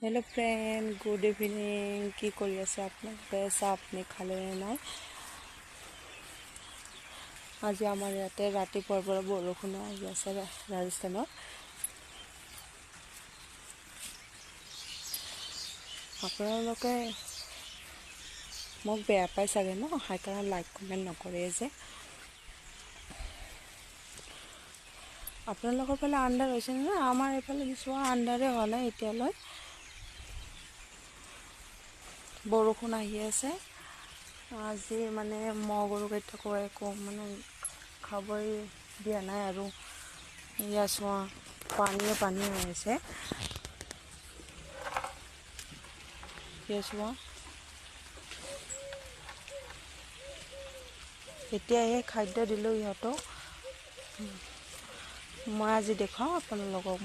Hello friend, good evening. কি কৰি আছে আপোনালোকে? চাহ আপুনি খালে নাই? আজি আমাৰ ইয়াতে ৰাতিপুৱাৰ পৰা বৰষুণ আহি আছে ৰাজস্থানত। আপোনালোকে মোক বেয়া পাই চাগে ন, সেইকাৰণে লাইক কমেণ্ট নকৰে যে। আপোনালোকৰ ফালে আন্ধাৰ হৈছে নে? আমাৰ এইফালে কিছু আন্ধাৰে হোৱা নাই এতিয়ালৈ। বৰষুণ আহি আছে। আজি মানে মহ গৰুকেইটাকো একো মানে খাবই দিয়া নাই আৰু। ইয়াত চোৱা, পানী হৈ আছে। ইয়াত চোৱা, এতিয়াহে খাদ্য দিলোঁ ইহঁতক। মই আজি দেখাওঁ আপোনালোকক।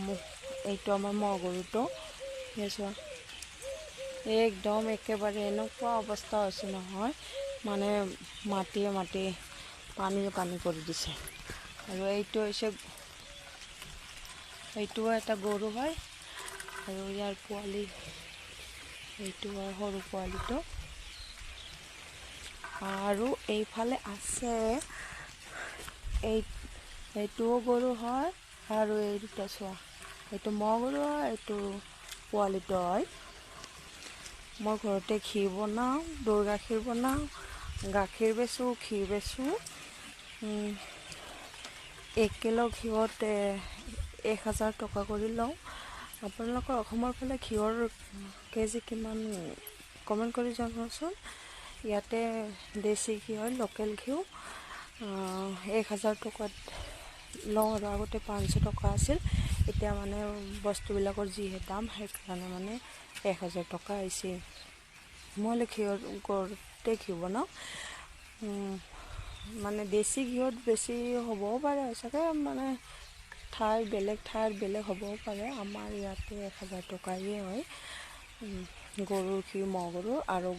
এইটো আমাৰ মহ গৰুটো। ইয়াত চোৱা, একদম একেবাৰে এনেকুৱা অৱস্থা হৈছে নহয়, মানে মাটিয়ে পানী কৰি দিছে। আৰু এইটোও এটা গৰু হয়, আৰু ইয়াৰ পোৱালি, এইটো হয় সৰু পোৱালিটো। আৰু এইফালে আছে, এইটোও গৰু হয়, আৰু এই দুটা চোৱা, এইটো মহ গৰু হয়, এইটো পোৱালিটো হয়। মই ঘৰতে ঘি বনাওঁ, দৈ গাখীৰ বনাওঁ, গাখীৰ বেচোঁ, ঘি বেচোঁ। 1 কিলো ঘিউত 1000 টকা কৰি লওঁ। আপোনালোকৰ অসমৰ ফালে ঘিউৰ কেজি কিমান কমেণ্ট কৰি জনাবচোন। ইয়াতে দেশী ঘি হয়, লোকেল ঘিউ। 1000 টকাত লওঁ, আৰু আগতে 500 টকা আছিল। এতিয়া মানে বস্তুবিলাকৰ যিহে দাম, সেইকাৰণে মানে 1000 টকা আহিছে। মই ঘৰতে ঘিউ বনাওঁ। মানে দেশী ঘিউত বেছি হ'বও পাৰে চাগে, মানে বেলেগ ঠাইত বেলেগ হ'বও পাৰে। আমাৰ ইয়াতে 1000 টকায়ে হয় গৰুৰ ঘি, মহ গৰুৰ। আৰু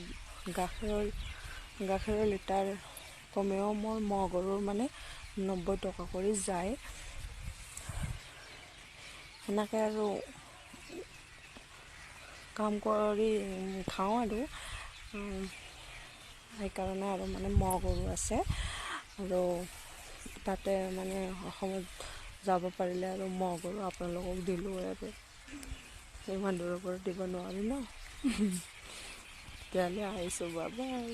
গাখীৰৰ লিটাৰ কমেও মোৰ মহ গৰুৰ মানে 90 টকা কৰি যায়। সেনেকৈ আৰু কাম কৰি খাওঁ আৰু। সেইকাৰণে আৰু মানে মহ গৰু আছে। আৰু তাতে মানে অসমত যাব পাৰিলে আৰু মহ গৰু আপোনালোকক দিলোঁ আৰু। ইমান দূৰৰ পৰা দিব নোৱাৰি ন। তেতিয়াহ'লে আহিছোঁ, বাই বাই।